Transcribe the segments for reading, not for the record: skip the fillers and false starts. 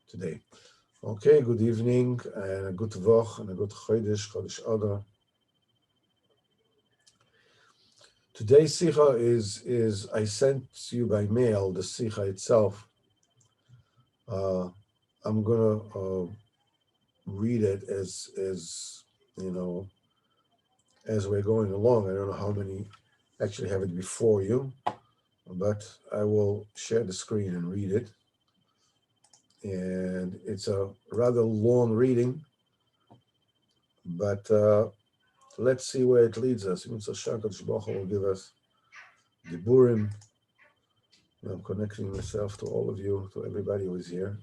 today. Okay, good evening, and a good Woch, and a good Chodesh Adar. Today's Sicha is I sent you by mail the Sicha itself. I'm gonna read it as as we're going along. I don't know how many actually have it before you, but I will share the screen and read it. And it's a rather long reading, but let's see where it leads us. Hashem will give us the Burim. I'm connecting myself to all of you, to everybody who is here.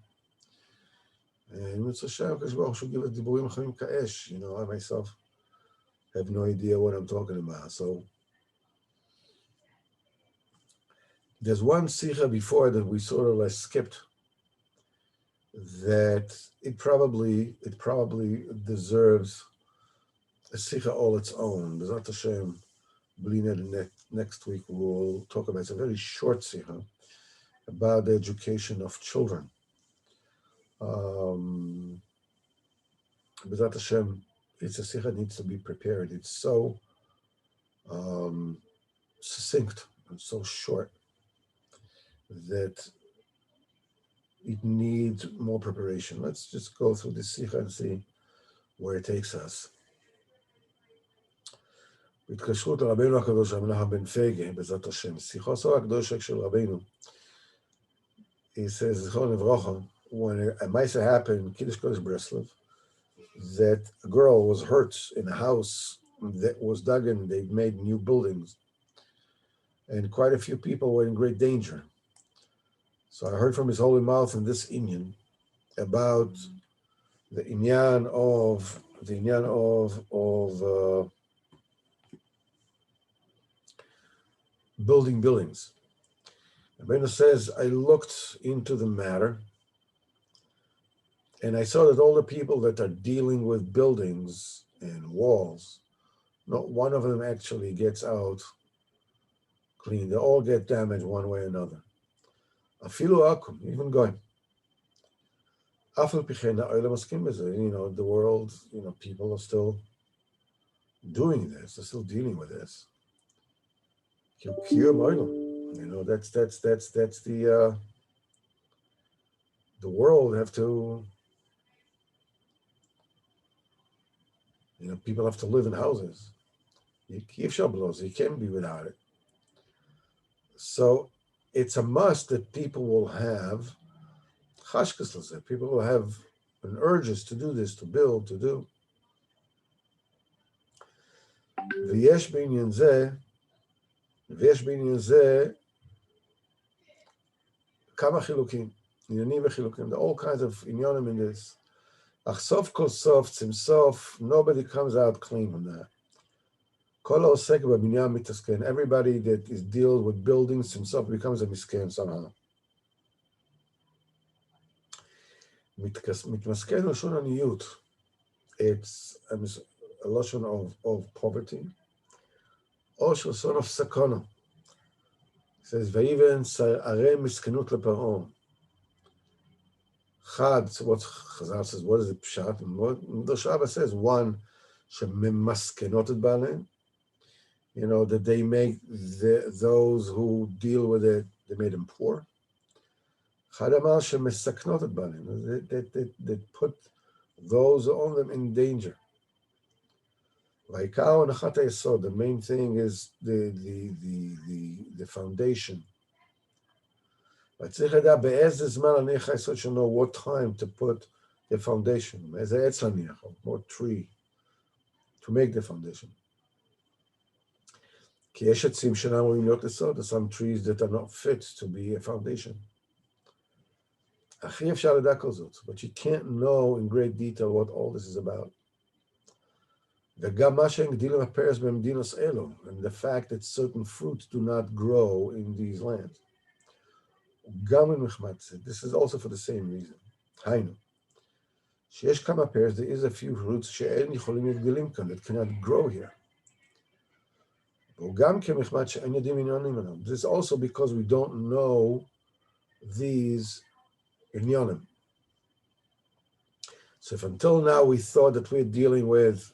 And Hashem should give us the Burim Chaim Ka'esh. I myself have no idea what I'm talking about. So there's one Sikha before that we sort of skipped, that it probably deserves a Sikha all its own. B'ezrat Hashem, next week we'll talk about. It's a very short Sikha about the education of children. B'ezrat Hashem, it's a Sikha that needs to be prepared. It's so succinct and so short that it needs more preparation. Let's just go through this Sikha and see where it takes us. בהתקשרות לרבינו הקדוש המנחם בן פייגה, בעזרת השם, Sichos Haran של רבינו. He says, זכרון לברכה, when a Maisa happened, Kiddush Kodesh Breslov, that a girl was hurt in a house that was dug in. They made new buildings, and quite a few people were in great danger. So I heard from his holy mouth in this inyan about the inyan of building buildings. Rabbeinu says, I looked into the matter, and I saw that all the people that are dealing with buildings and walls, not one of them actually gets out clean. They all get damaged one way or another. Afilu akum, even going. Afil pichena oila maskim b'zeh. The world, people are still doing this. They're still dealing with this. Kiyum oila. That's the world have to. People have to live in houses. You can't be without it. So it's a must that people will have chashkas. People will have an urges to do this, to build, to do. V'yesh b'inyan zeh kama chilukim, inyanim v'chilukim. There are all kinds of inyanim in this. Achsof kol sof tzimsof. Nobody comes out clean from that. Everybody that is deals with buildings himself becomes a misken somehow. Mitmasken lashon aniyut. It's a lashon of poverty. Or lashon of sakana. It says vayiven sarei miskenut leParo. Chad. What Chazal says? What is the pshat? And what the Shabbat says? One shemimaskenotet balein. That they make those who deal with it, they made them poor. That put those on them in danger. The main thing is the foundation. Should know what time to put the foundation. What tree to make the foundation. There's some trees that are not fit to be a foundation. But you can't know in great detail what all this is about. And the fact that certain fruits do not grow in these lands. This is also for the same reason. There is a few fruits that cannot grow here. This is also because we don't know these inyanim. So if until now we thought that we're dealing with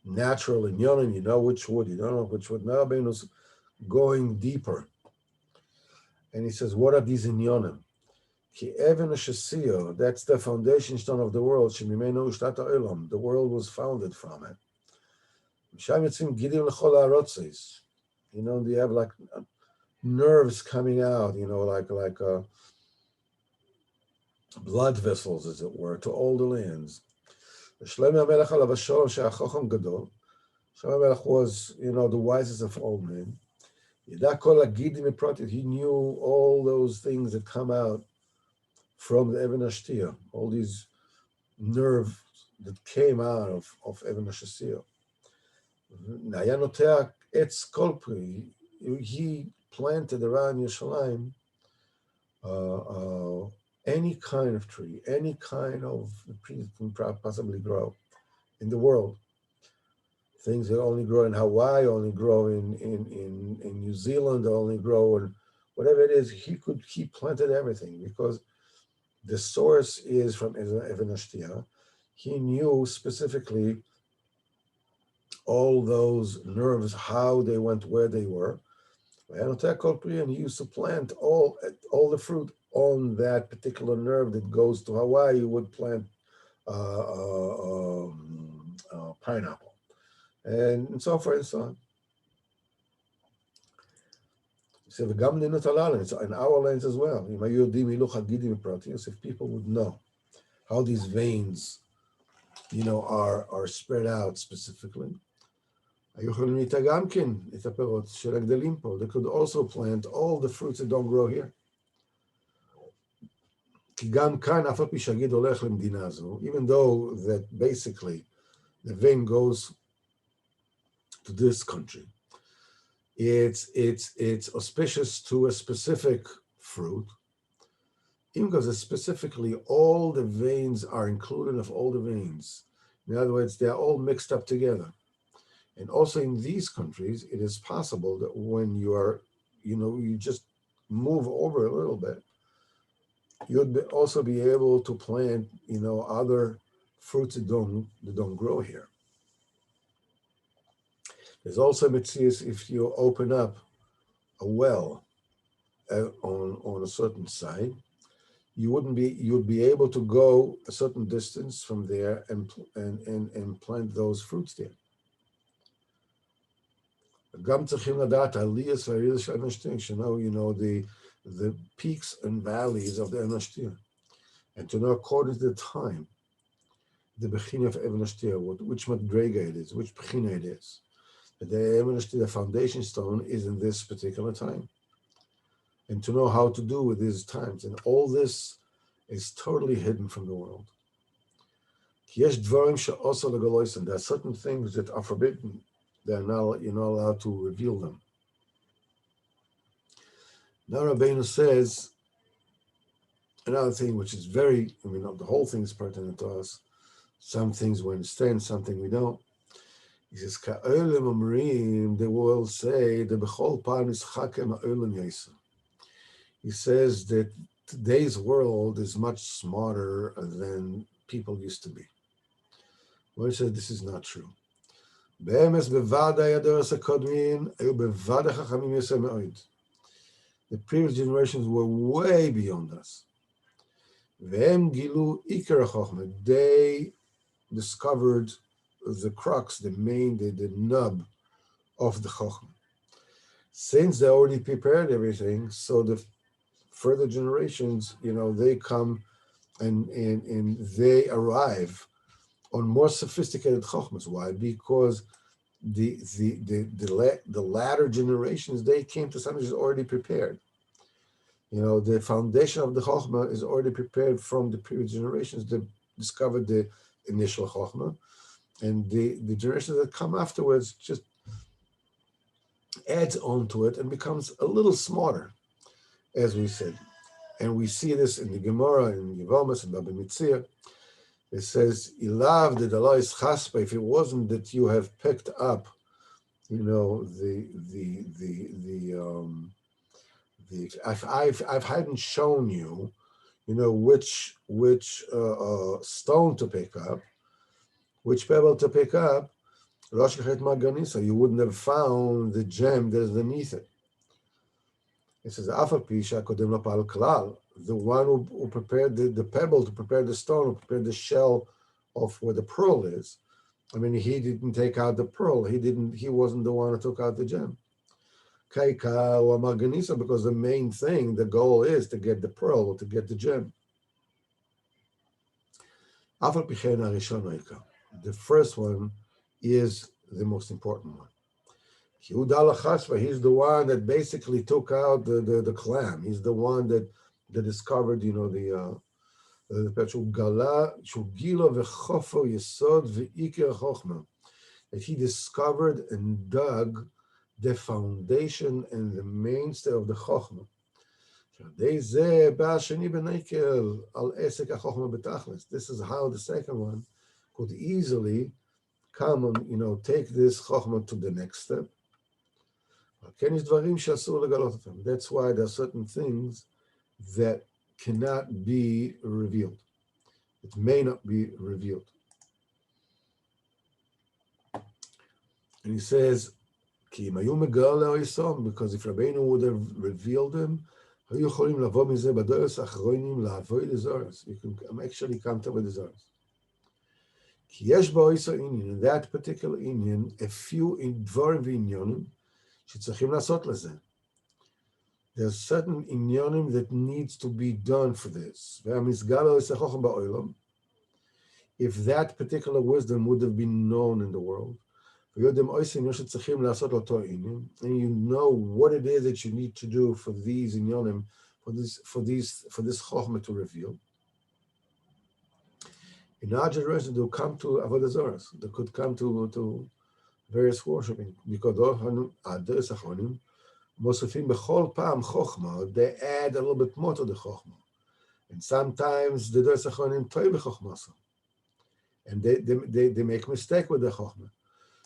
natural inyonim, you know which wood, you don't know which wood. Now Rabbeinu going deeper. And he says, what are these inyonim? Ki even shesio, that's the foundation stone of the world. Shemimenu ushtat ha'olam, the world was founded from it. Sham yitzim gidim l'chol ha'arotzis. You know, they have like nerves coming out, you know, like blood vessels, as it were, to all the lands. Shlomo HaMelech alav hashalom she'achacham gadol. Shlomo HaMelech was, you know, the wisest of all men. Yeda kol hagidim mipratit. He knew all those things that come out from the Even HaShtiyah, all these nerves that came out of Even HaShtiyah. Naya noteach etz kol pri. He planted around Yerushalayim any kind of tree, any kind of tree that can possibly grow in the world. Things that only grow in Hawaii, only grow in New Zealand, only grow in whatever it is. He planted everything because the source is from Even HaShtiyah. He knew specifically all those nerves, how they went, where they were. And he used to plant all the fruit on that particular nerve that goes to Hawaii. You would plant pineapple, and so forth and so on. So it's in our lands as well. If people would know how these veins, you know, are spread out specifically. They could also plant all the fruits that don't grow here. Even though that basically the vein goes to this country, it's auspicious to a specific fruit, even because specifically all the veins are included of all the veins. In other words, they're all mixed up together. And also in these countries, it is possible that when you are, you know, you just move over a little bit, you'd also be able to plant, you know, other fruits that don't grow here. There's also mitzvahs if you open up a well on a certain site, you'd be able to go a certain distance from there and plant those fruits there. You know, the peaks and valleys of the Even HaShtiyah, and to know according to the time, the Bechina of Even HaShtiyah, which Madrega it is, which Bechina it is. The Even HaShtiyah, the foundation stone, is in this particular time. And to know how to do with these times. And all this is totally hidden from the world. There are certain things that are forbidden. You're not allowed to reveal them. Now Rabbeinu says another thing which is very, the whole thing is pertinent to us. Some things we understand, something we don't. He says, Ka'olim Omrim, they will say, the Bechol Pan is Chakem Ha'olim Yesa. He says that today's world is much smarter than people used to be. Well, he says this is not true. The previous generations were way beyond us. They discovered the crux, the nub of the Chochmah. Since they already prepared everything, so the further generations, they come and they arrive on more sophisticated Chochmas. Why? Because the latter generations, they came to something that's already prepared. The foundation of the Chochmah is already prepared from the previous generations that discovered the initial Chochmah, and the generations that come afterwards just adds on to it and becomes a little smarter, as we said. And we see this in the Gemara, in Yevomas, and Baba Mitzia. It says, "Ilav de dalois chaspa." If it wasn't that you have picked up, if I hadn't shown you, which stone to pick up, which pebble to pick up, you wouldn't have found the gem that is underneath it. It says, the one who prepared the pebble, to prepare the stone, who prepared the shell of where the pearl is. I mean, he didn't take out the pearl. He wasn't the one who took out the gem. Because the main thing, the goal is to get the pearl or to get the gem. The first one is the most important one. He's the one that basically took out the clam. He's the one that discovered, the that he discovered and dug the foundation and the mainstay of the Chokhmah. This is how the second one could easily come and take this Chokhmah to the next step. That's why there are certain things that cannot be revealed. It may not be revealed. And he says, because if Rabbeinu would have revealed them, you can actually come to the Zars. In that particular Inyan, a few dvarim v'inyonim שצריכים לעשות לזה. There's certain inyonim that needs to be done for this. If that particular wisdom would have been known in the world, and you know what it is that you need to do for these inyonim, for this chokhmah to reveal. In our generation, they'll come to avodah zarah. They could come to various worshiping, because they add a little bit more to the chokhmah, and sometimes the Dores Achronim toy b'chokhmah, and they make mistake with the chokhmah.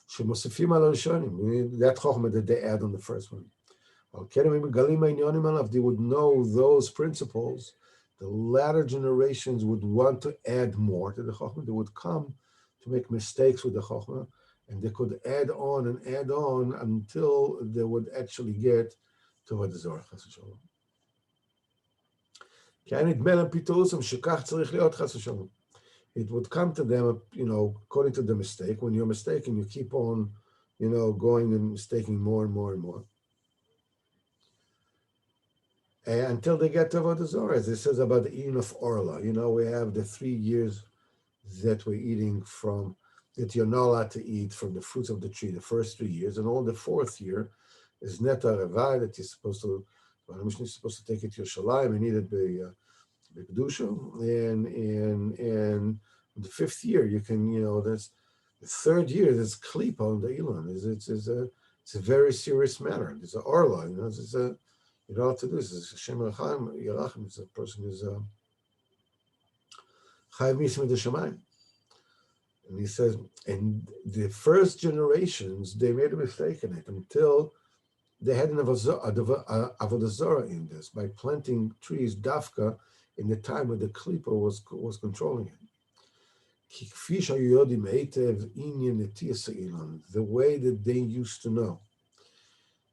That chokhmah that they add on the first one. They would know those principles. The latter generations would want to add more to the chokhmah. They would come to make mistakes with the chokhmah, and they could add on until they would actually get to what the Zohar Chas v'Shalom. It would come to them, according to the mistake. When you're mistaken, you keep on, going and mistaking more and more and more. And until they get to Avodah Zarah, as it says about the eating of Orla. We have the 3 years that we're eating from, that you're not allowed to eat from the fruits of the tree, the first 3 years, and all the 4th year is Neta Revai, that you're supposed to, take it to Yerushalayim and eat it by Kedusha, and the 5th year you can, that's the 3rd year. There's klipa on the Elon. It's a very serious matter. It's an orla. It's a, you don't have to do this. It's Hashem Yerachim. It's a person who's Chayav Misim D'Shamayim. And he says, and the first generations, they made a mistake in it until they had an avodah zarah in this, by planting trees dafka in the time when the klipa was controlling it. The way that they used to know,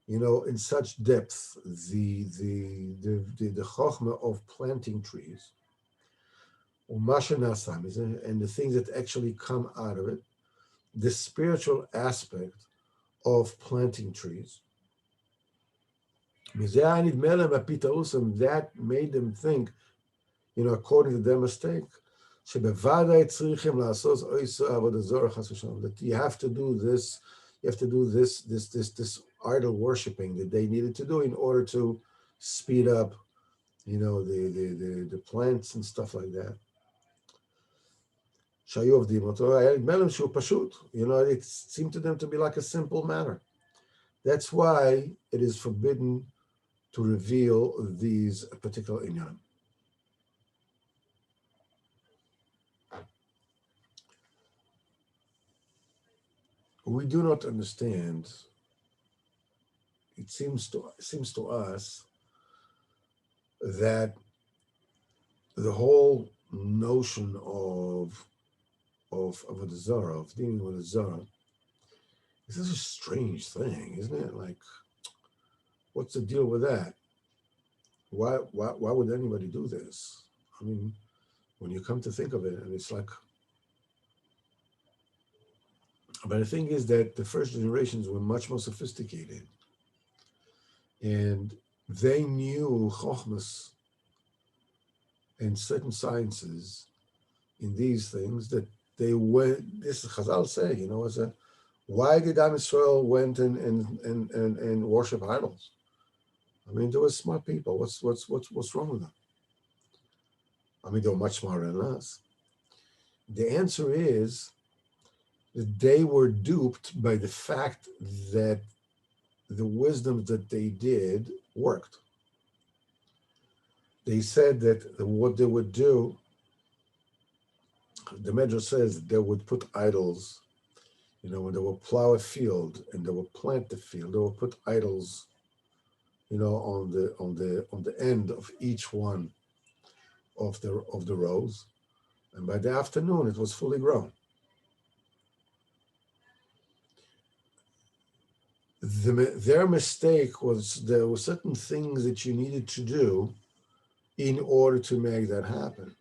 in such depth, the chokhmah of planting trees, and the things that actually come out of it, the spiritual aspect of planting trees. That made them think, according to their mistake, that you have to do this idol worshiping that they needed to do in order to speed up, the plants and stuff like that. It seemed to them to be like a simple matter. That's why it is forbidden to reveal these particular inyanim. We do not understand. It seems to us that the whole notion of Avodah Zarah, of dealing with a Zarah, is such a strange thing, isn't it? Like, what's the deal with that? Why would anybody do this? I mean, when you come to think of it, and it's like, but the thing is that the first generations were much more sophisticated, and they knew chokhmas and certain sciences in these things that they went. This Chazal say, as a why did Am Yisrael went and worship idols? I mean, they were smart people. What's wrong with them? I mean, they were much smarter than us. The answer is that they were duped by the fact that the wisdom that they did worked. They said that what they would do, the Medrash says they would put idols, when they would plow a field and they would plant the field, they would put idols, on the end of each one of the rows, and by the afternoon it was fully grown. Their mistake was there were certain things that you needed to do in order to make that happen.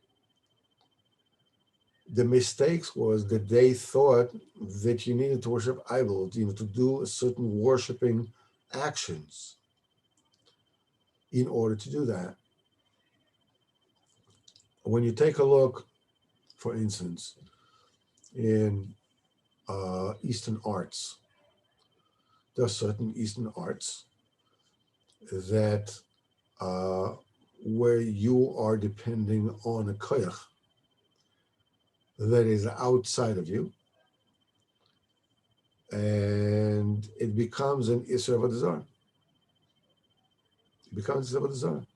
The mistakes was that they thought that you needed to worship idols, to do a certain worshiping actions in order to do that. When you take a look, for instance, in Eastern arts, there are certain Eastern arts that where you are depending on a koyach that is outside of you, and it becomes an Isra Avodah Zarah. It becomes Avodah Zarah.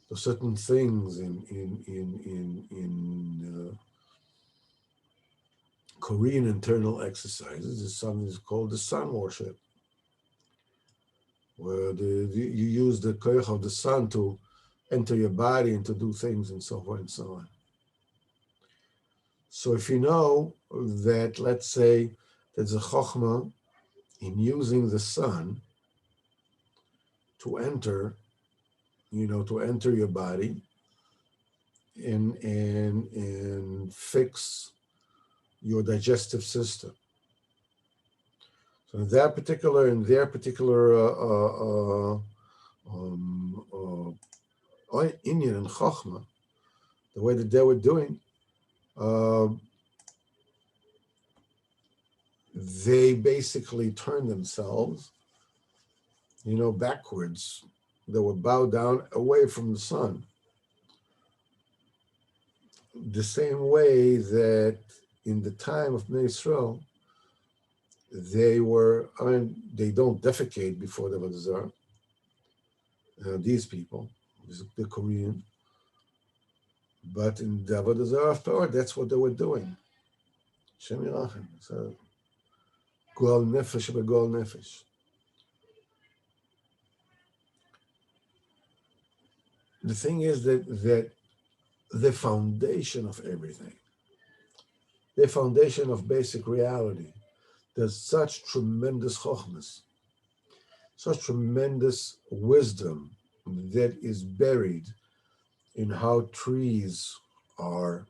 There are certain things in Korean internal exercises. There's something that's called the sun worship, where you use the koyach of the sun to enter your body and to do things and so forth and so on. So if you know that, let's say, there's a chokhmah in using the sun to enter, your body and fix your digestive system. So in their particular Indian and chokhmah, the way that they were doing, they basically turned themselves, backwards. They would bow down away from the sun. The same way that in the time of Bnei Yisrael, they don't defecate before the Avodah Zarah. These people, the Korean, but in the Avodah Zarah after, that's what they were doing. Shem Yirachem. So, Goal Nefesh beGoal Nefesh. The thing is that the foundation of everything, the foundation of basic reality, there's such tremendous chokhmas, such tremendous wisdom that is buried in how trees are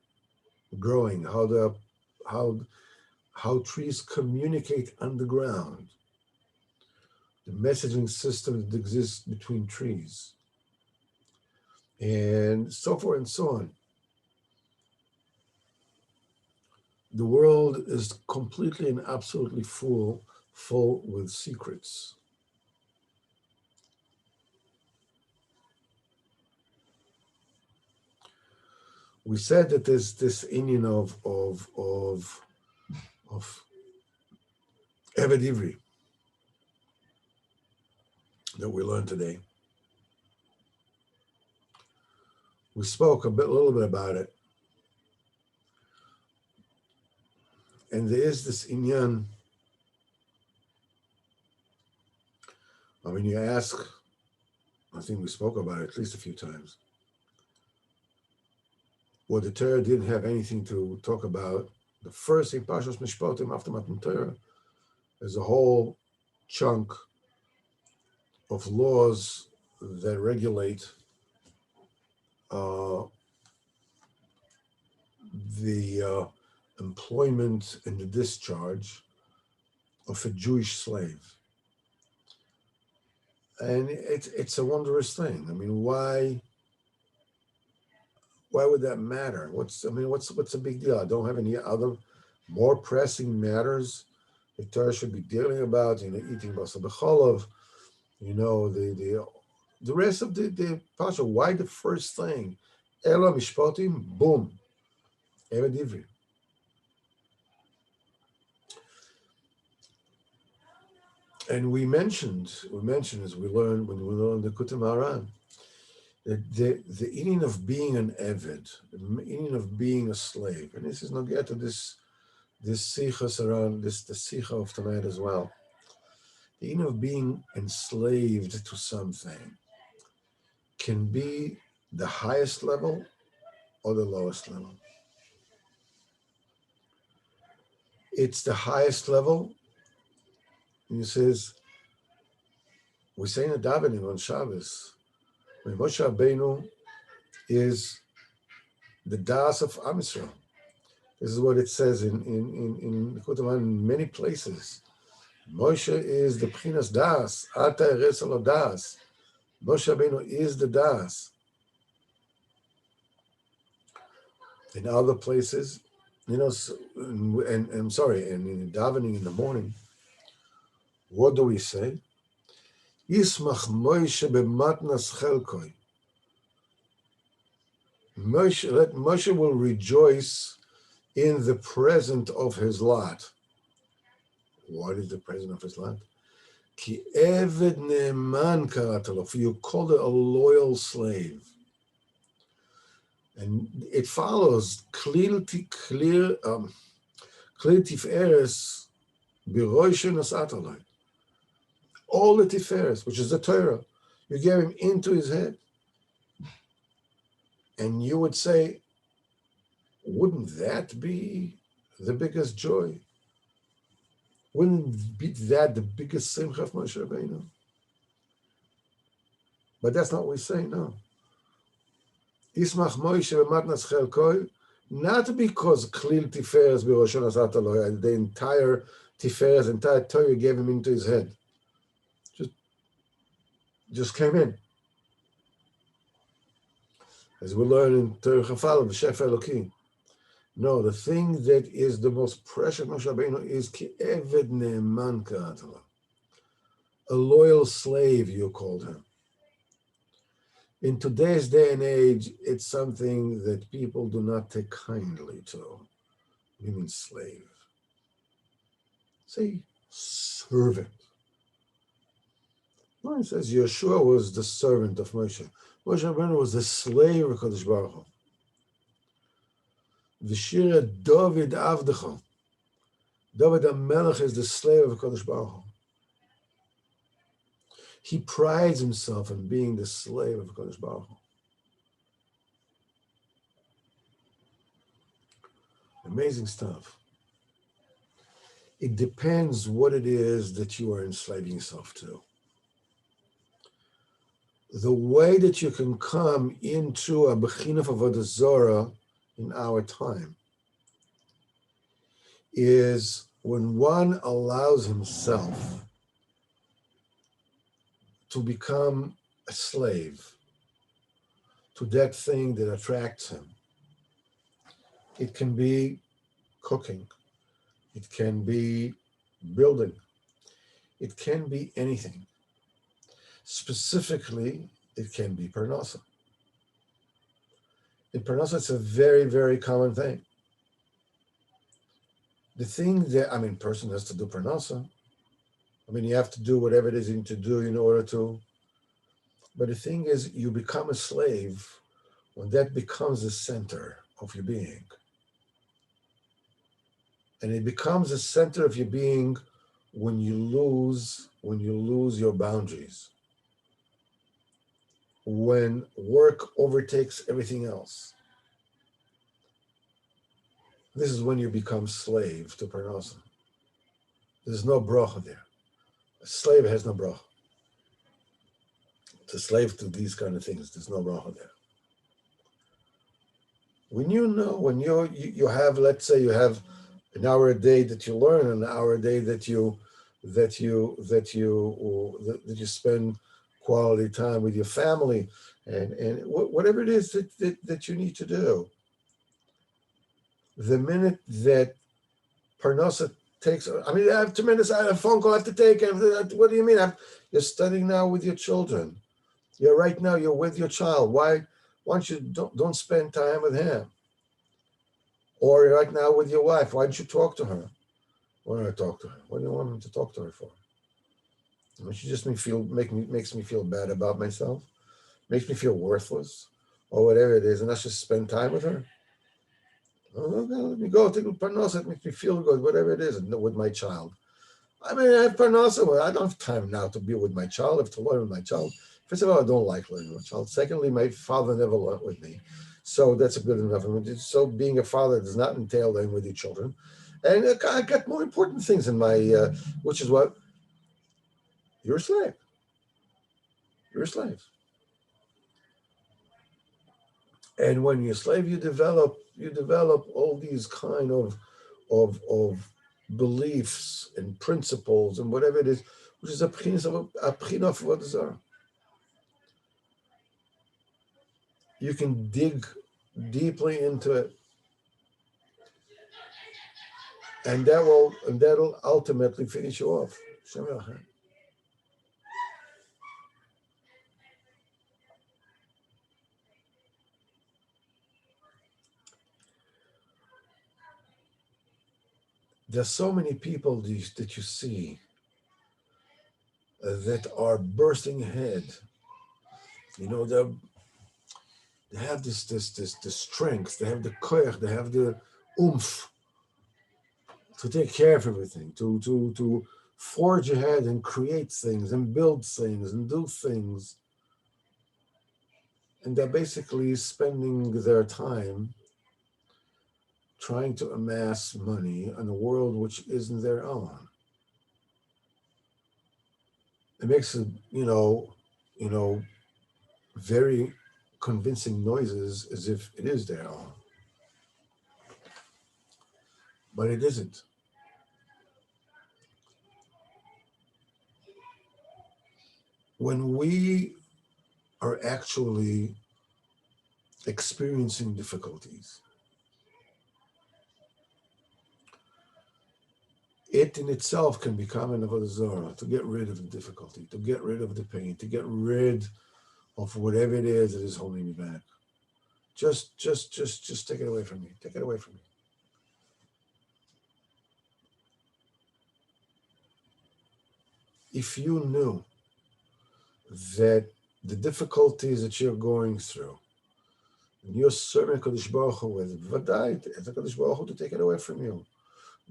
growing, how trees communicate underground, the messaging system that exists between trees, and so forth and so on. The world is completely and absolutely full with secrets. We said that there's this Indian of Eved Ivri that we learned today. We spoke a little bit about it. And there is this inyan. You ask, I think we spoke about it at least a few times. where the Torah didn't have anything to talk about, the first thing, Parshas Mishpatim, after Matan Torah, is a whole chunk of laws that regulate the employment and the discharge of a Jewish slave. And it's a wondrous thing. I mean, why would that matter? What's the big deal? I don't have any other more pressing matters the Torah should be dealing about, eating basar b'cholov, the rest of the Pasha. Why the first thing? Ela mishpatim, boom, Eved Ivri. And we mentioned as we learned when we learned the Sichos Haran, that the meaning of being an Eved, the meaning of being a slave, and this is not yet to this Sichos Haran, the Sicha of tonight as well. The meaning of being enslaved to something can be the highest level or the lowest level. It's the highest level. And he says, we say in the davening on Shabbos, when Moshe Rabbeinu is the das of Am Yisrael. This is what it says in the Sichos Haran in many places. Moshe is the Bchinas das, Ata eres lo das. Moshe Rabbeinu is the das. In other places, and I'm sorry, and in davening in the morning, what do we say? Yismach Moshe b'matnas chelkoi. Moshe will rejoice in the present of his lot. What is the present of his lot? Ki eved ne'eman karatalo, for you called it a loyal slave. And it follows clear tiferes b'rosh nasataloi. All the tiferes, which is the Torah, you gave him into his head. And you would say, wouldn't that be the biggest joy? Wouldn't be that the biggest simcha of Moshe Rabbeinu? But that's not what we say, no. Ismach Moshe b'matnas chelkoi, not because klil tiferes b'rosh nasataloi, and the entire tiferes, entire Torah gave him into his head. Just came in. As we learn in Torah Chafal, B'Shef Elokim. No, the thing that is the most precious Moshe Rabbeinu is ki eved ne'eman ka'atala. A loyal slave, you called him. In today's day and age, it's something that people do not take kindly to. You mean slave? Say servant. No, it says Yeshua was the servant of Moshe. Moshe Rabbeinu was the slave of Kadosh Baruch Hu. V'shira David Avdecha. David HaMelech is the slave of Kadosh Baruch Hu. He prides himself in being the slave of Kadosh Baruch Hu. Amazing stuff. It depends what it is that you are enslaving yourself to. The way that you can come into a Bechina of Avodah Zorah in our time is when one allows himself to become a slave to that thing that attracts him. It can be cooking. It can be building. It can be anything. Specifically, it can be parnasa. In parnasa, it's a very, very common thing. The thing that, person has to do parnasa. You have to do whatever it is you need to do in order to. But the thing is, you become a slave when that becomes the center of your being. And it becomes the center of your being when you lose your boundaries. When work overtakes everything else. This is when you become slave to parnasa. There's no bracha there. A slave has no bracha. It's a slave to these kind of things. There's no bracha there. When you have, let's say you have an hour a day that you learn, an hour a day that you spend quality time with your family, and whatever it is that you need to do. The minute that parnasa takes, I mean, I have tremendous, I have a phone call I have to take. What do you mean? You're studying now with your children. You're with your child. Why don't you don't spend time with him? Or right now with your wife, why don't you talk to her? Why don't I talk to her? What do you want me to talk to her for? She just makes me feel bad about myself, makes me feel worthless, or whatever it is, and I should spend time with her. Okay, let me go take a parnasa. It makes me feel good, whatever it is, with my child. I mean, I have parnasa. I don't have time now to be with my child. I have to learn with my child. First of all, I don't like learning with my child. Secondly, my father never learned with me. So that's a good enough. So being a father does not entail learning with your children. And I got more important things in my, which is what? You're a slave. You're a slave. And when you're a slave, you develop all these kind of beliefs and principles and whatever it is, which is a p'china of avodah zarah. You can dig deeply into it, and that'll ultimately finish you off. There's so many people that you see that are bursting ahead. They have this strength, they have the koyach, they have the oomph to take care of everything, to forge ahead and create things and build things and do things. And they're basically spending their time trying to amass money in a world which isn't their own. It makes it, very convincing noises as if it is their own. But it isn't. When we are actually experiencing difficulties, it in itself can become an avodah zarah, to get rid of the difficulty, to get rid of the pain, to get rid of whatever it is that is holding me back. Just take it away from me. Take it away from me. If you knew that the difficulties that you're going through, and you're serving Kadosh Baruch Hu with, v'dai, it's a Kadosh Baruch Hu to take it away from you.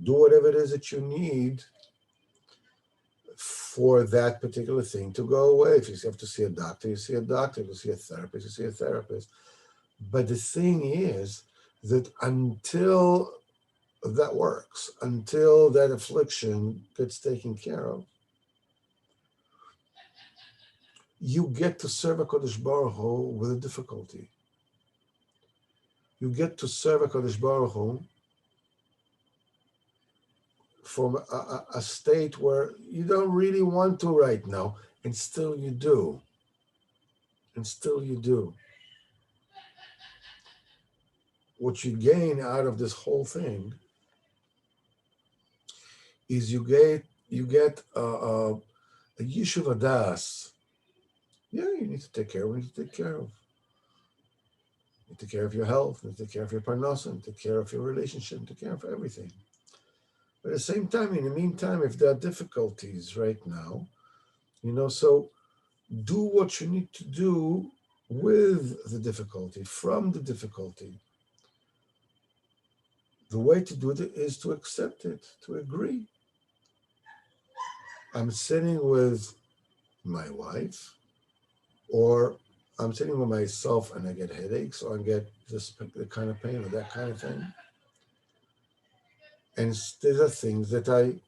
Do whatever it is that you need for that particular thing to go away. If you have to see a doctor, you see a doctor. If you see a therapist, you see a therapist. But the thing is that until that works, until that affliction gets taken care of, you get to serve HaKadosh Baruch Hu with a difficulty. You get to serve HaKadosh Baruch Hu from a state where you don't really want to right now, and still you do. And still you do. What you gain out of this whole thing is you get a yishuv adas. Yeah, you need to take care of what you need to take care of. You take care of your health, you take care of your parnasa, you take care of your relationship, you take care of everything. But at the same time, in the meantime, if there are difficulties right now, so do what you need to do with the difficulty, from the difficulty. The way to do it is to accept it, to agree. I'm sitting with my wife, or I'm sitting with myself and I get headaches, or I get this kind of pain or that kind of thing. And these are things that I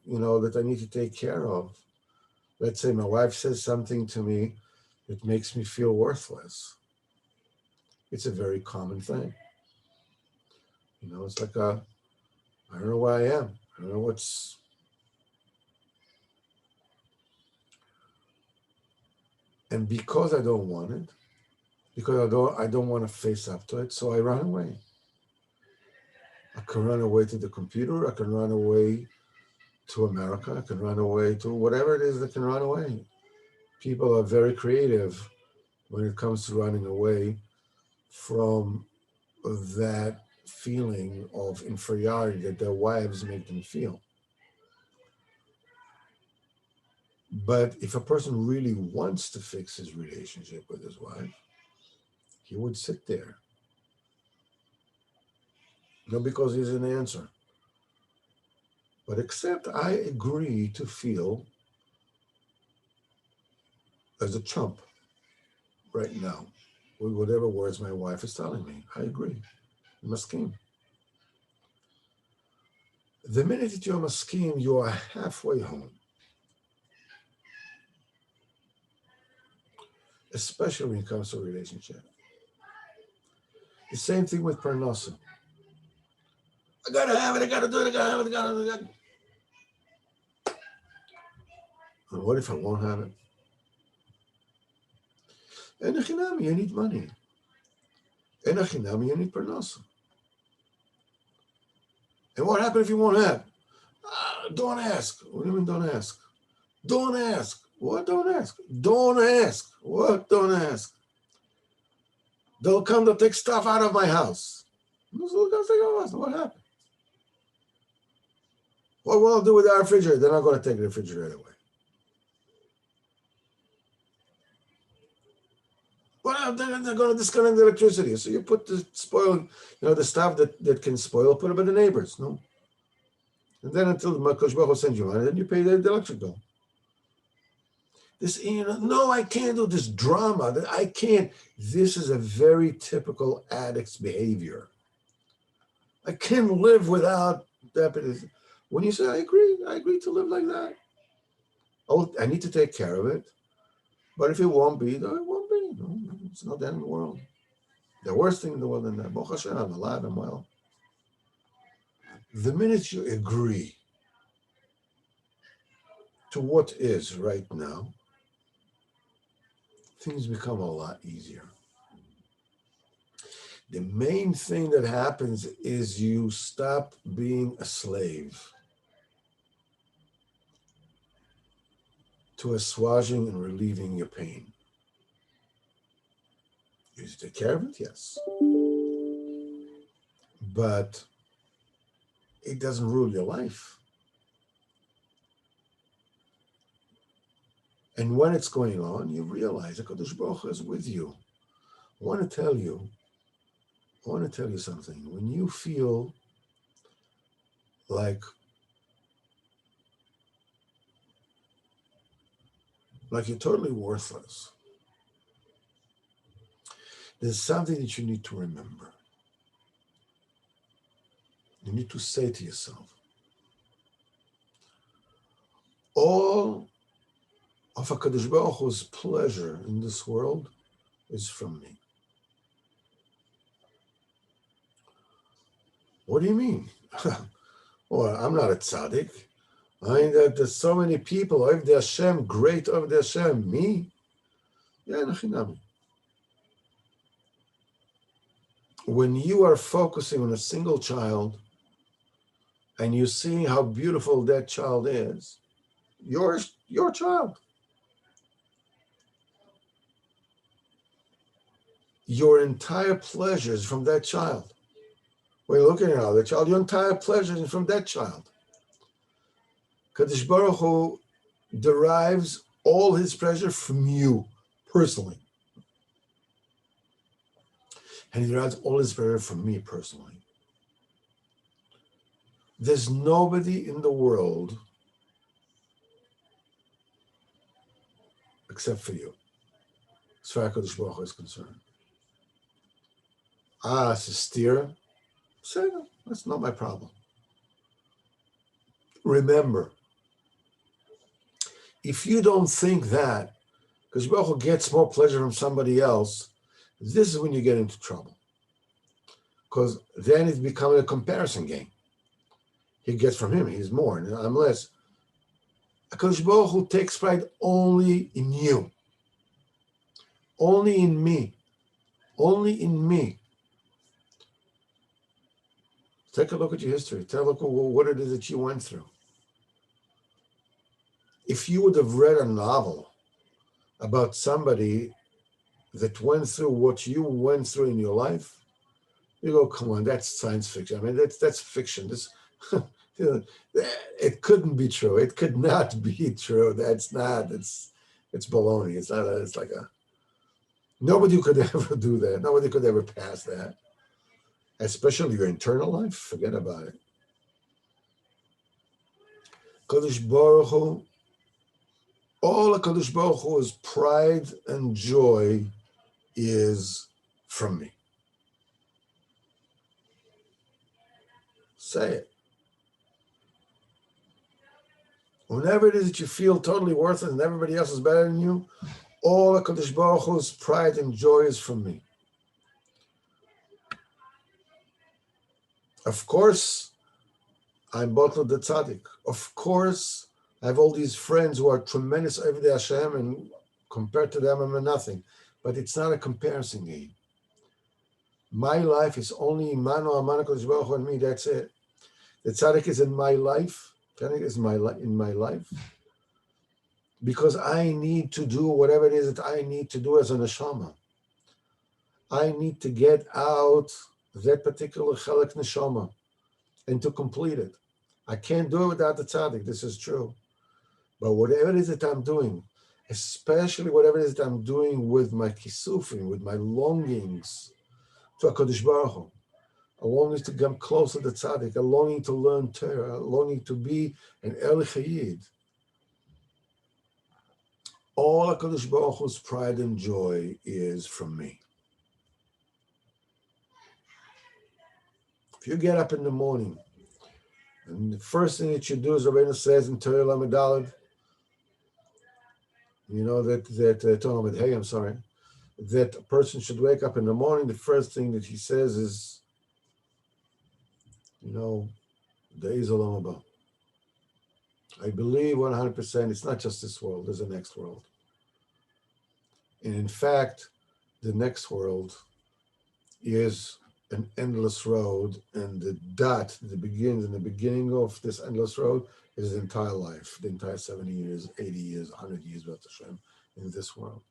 need to take care of. Let's say my wife says something to me that makes me feel worthless. It's a very common thing. It's like I don't know where I am. I don't know what's. And because I don't want it, because I don't want to face up to it, so I run away. I can run away to the computer. I can run away to America. I can run away to whatever it is that can run away. People are very creative when it comes to running away from that feeling of inferiority that their wives make them feel. But if a person really wants to fix his relationship with his wife, he would sit there. Not because he's an answer, but except I agree to feel as a chump right now with whatever words my wife is telling me. I agree. Maskim. The minute that you're maskim, you are halfway home. Especially when it comes to a relationship. The same thing with parnasa. I gotta have it, I gotta do it, I gotta have it, I gotta do it. And what if I won't have it? En echinami, you need money. En echinami, you need parnasa. And what happens if you won't have? Don't ask. What do you mean don't ask? Don't ask. What don't ask? Don't ask. What don't ask? They'll come to take stuff out of my house. What happened? What will I do with our refrigerator? They're not going to take the refrigerator away. Well, they're going to disconnect the electricity. So you put the the stuff that can spoil, put it by the neighbors. No. And then until the Kosh Baruch Hu sends you money, then you pay the electric bill. No, I can't do this drama. I can't. This is a very typical addict's behavior. I can't live without that. When you say, I agree to live like that. I need to take care of it. But if it won't be, then it won't be. No, it's not the end of the world. The worst thing in the world than that. Baruch Hashem, I'm alive, I'm well. The minute you agree to what is right now, things become a lot easier. The main thing that happens is you stop being a slave to assuaging and relieving your pain. You take care of it, yes. But it doesn't rule your life. And when it's going on, you realize that HaKadosh Baruch Hu is with you. I want to tell you something. When you feel like you're totally worthless, there's something that you need to remember. You need to say to yourself, all of HaKadosh Baruch Hu's pleasure in this world is from me. What do you mean? Well, I'm not a tzaddik. I mean, there's so many people, of the Hashem, great of the Hashem. Me? Yeah, nachinami. When you are focusing on a single child and you see how beautiful that child is, your child. Your entire pleasure is from that child. When you're looking at another child, your entire pleasure is from that child. Kadosh Baruch Hu derives all his pleasure from you personally. And he derives all his pleasure from me personally. There's nobody in the world except for you, as far as Kadosh Baruch Hu is concerned. It's a steer. Say no, that's not my problem. Remember, if you don't think that, because Baruch Hu gets more pleasure from somebody else, this is when you get into trouble. Because then it's becoming a comparison game. He gets from him, he's more, and I'm less. HaKadosh Baruch Hu takes pride only in you, only in me, only in me. Take a look at your history. Take a look at what it is that you went through. If you would have read a novel about somebody that went through what you went through in your life, you go, come on, that's science fiction. I mean, that's fiction. This, it couldn't be true. It could not be true. That's not. It's baloney. It's not. It's like a. Nobody could ever do that. Nobody could ever pass that. Especially your internal life. Forget about it. Kadosh Baruch Hu. All of Kadosh Baruch Hu's pride and joy is from me. Say it. Whenever it is that you feel totally worthless and everybody else is better than you, all of Kadosh Baruch Hu's pride and joy is from me. Of course, I'm Botla the Tzaddik. Of course, I have all these friends who are tremendous everyday Hashem, and compared to them, I'm a nothing. But it's not a comparison game. My life is only Imanu Amanu Kadosh Baruch Hu and me. That's it. The Tzaddik is in my life. Tzaddik is in my life because I need to do whatever it is that I need to do as a neshama. I need to get out that particular chelek neshama and to complete it. I can't do it without the tzaddik. This is true. But whatever it is that I'm doing, especially whatever it is that I'm doing with my kisufim, with my longings to HaKadosh Baruch Hu, a longing to come closer to the tzaddik, a longing to learn Torah, a longing to be an early chayid. All HaKadosh Baruch Hu's pride and joy is from me. If you get up in the morning, and the first thing that you do is Rabbeinu says in Torah Lamed Daled, you know that a person should wake up in the morning. The first thing that he says is, De'ez Olam Haba. I believe 100% it's not just this world, there's a next world. And in fact, the next world is an endless road, and the dot that begins in the beginning of this endless road is his entire life, the entire 70 years, 80 years, 100 years with Hashem in this world.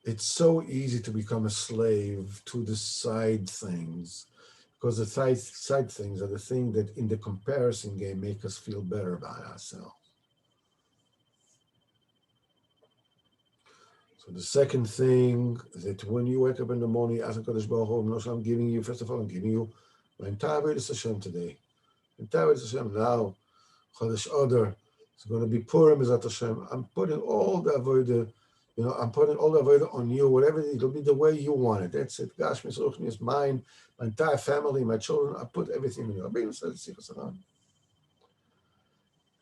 It's so easy to become a slave to the side things, because the side things are the thing that in the comparison game make us feel better about ourselves. So the second thing, that when you wake up in the morning, ask HaKadosh Baruch Hu, I'm giving you, first of all, I'm giving you my entire Avodas Hashem today. Entire Avodas Hashem now, Chodesh Adar, it's going to be Purim, Bezat Hashem. I'm putting all the Avodah, I'm putting all the Avodah on you, whatever it is, it'll be the way you want it. That's it. Gashmis, Ruchnis, mine, my entire family, my children, I put everything in you. Rabbeinu said, Sichos Haran.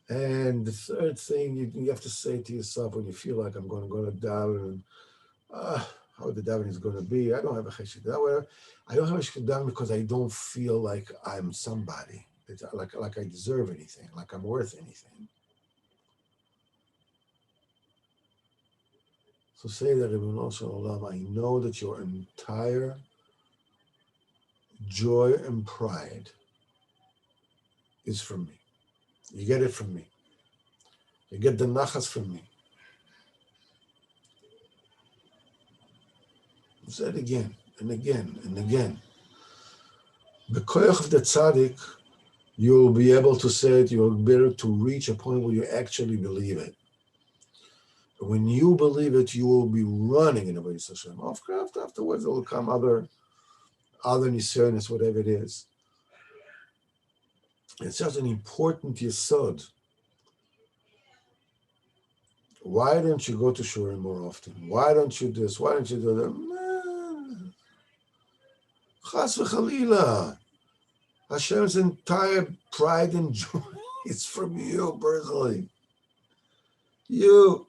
And the third thing you have to say to yourself when you feel like I'm going to go to daven, and how the davening is going to be. I don't have a cheshire daven. I don't have a cheshire daven because I don't feel like I'm somebody. It's like I deserve anything, like I'm worth anything. So say that, Ribono Shel Olam, I know that your entire joy and pride is from me. You get it from me. You get the nachas from me. Say it again and again and again. The koyach of the tzaddik, you'll be able to say it, you'll be able to reach a point where you actually believe it. But when you believe it, you will be running in Avodas Hashem. Afterwards, there will come other nisyonos, whatever it is. It's such an important yesod. Why don't you go to Shurim more often? Why don't you do this? Why don't you do that? Chas v'chalila. Hashem's entire pride and joy is from you personally. You,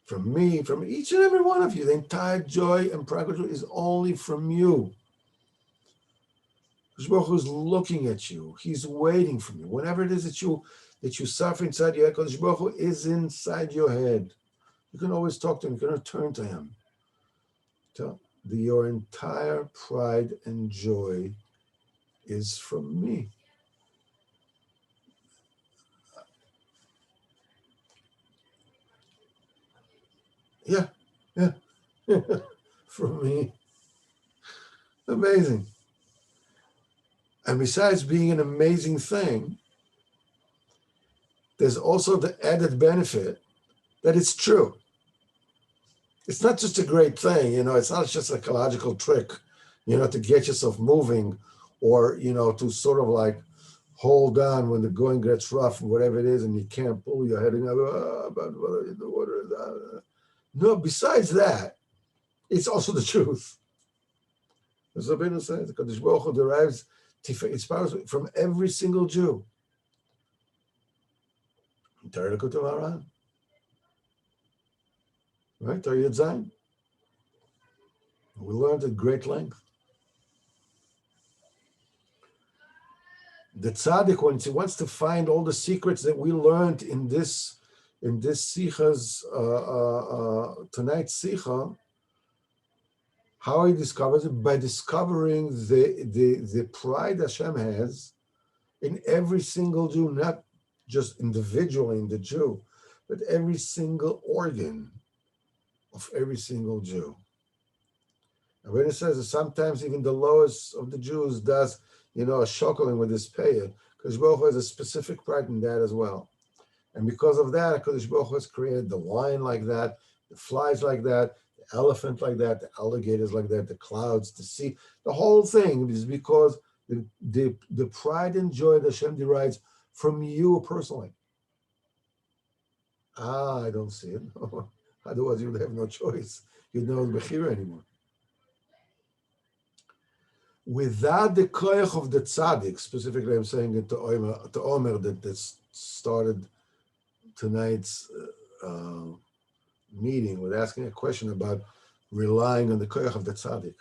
from me, from each and every one of you. The entire joy and pride is only from you. Hashem Baruch Hu is looking at you. He's waiting for you. Whatever it is that you suffer inside your head, Hashem Baruch Hu is inside your head. You can always talk to him. You can turn to him. Your entire pride and joy is from me. Yeah. From me. Amazing. And besides being an amazing thing, there's also the added benefit that it's true. It's not just a great thing, it's not just a psychological trick, to get yourself moving or, to sort of like hold on when the going gets rough or whatever it is and you can't pull your head and go, No, besides that, it's also the truth. As Rabbeinu says, the Kadosh Baruch Hu derives tiferet from every single Jew. Sichos Haran. Right? Torah Yud Zayin. We learned at great length. The tzaddik, when he wants to find all the secrets that we learned in this sicha's tonight's sicha, how he discovers it? By discovering the pride Hashem has in every single Jew, not just individually in the Jew, but every single organ of every single Jew. And when it says that sometimes even the lowest of the Jews does, a shockling with his payah, because Baruch Hu has a specific pride in that as well. And because of that, Kadosh Baruch Hu has created the lion like that, the flies like that, the elephant like that, the alligators like that, the clouds, the sea. The whole thing is because the pride and joy that Hashem derives from you personally. I don't see it. Otherwise, you would have no choice. You'd know the Bechira anymore. Without the koyach of the tzaddik, specifically I'm saying it to Omer that started tonight's meeting with asking a question about relying on the koyach of the tzaddik.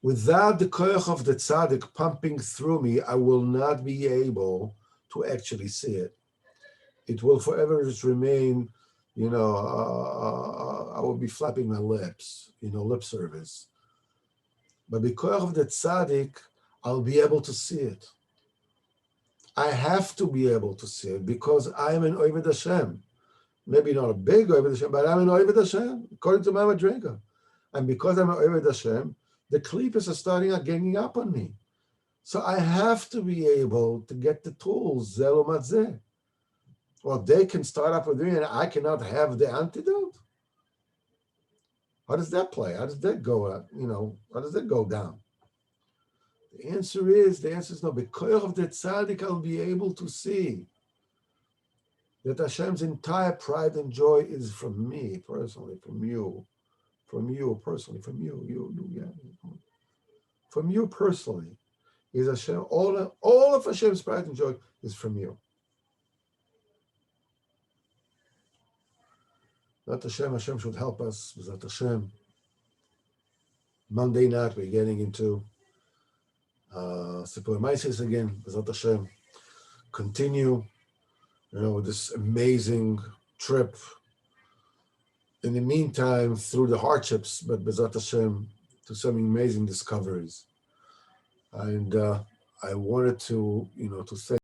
Without the koyach of the tzaddik pumping through me, I will not be able to actually see it. It will forever just remain, I will be flapping my lips, lip service. But because of the tzaddik, I'll be able to see it. I have to be able to see it because I'm an Oved Hashem. Maybe not a big Oved Hashem, but I'm an Oved Hashem, according to my Madrega. And because I'm an Oved Hashem, the klipos are starting ganging up on me. So I have to be able to get the tools, Zeh U'Matzeh. Or they can start up with me and I cannot have the antidote. How does that play? How does that go? How does that go down? The answer is no. Because of the tzaddik, I'll be able to see that Hashem's entire pride and joy is from me personally, from you personally, from from you personally. Is Hashem all of Hashem's pride and joy is from you. That Hashem should help us. That Hashem. Monday night we're getting into Sipur Maisis again. That Hashem. Continue, with this amazing trip. In the meantime, through the hardships, but B'ezrat Hashem, to some amazing discoveries. And I wanted to, to say.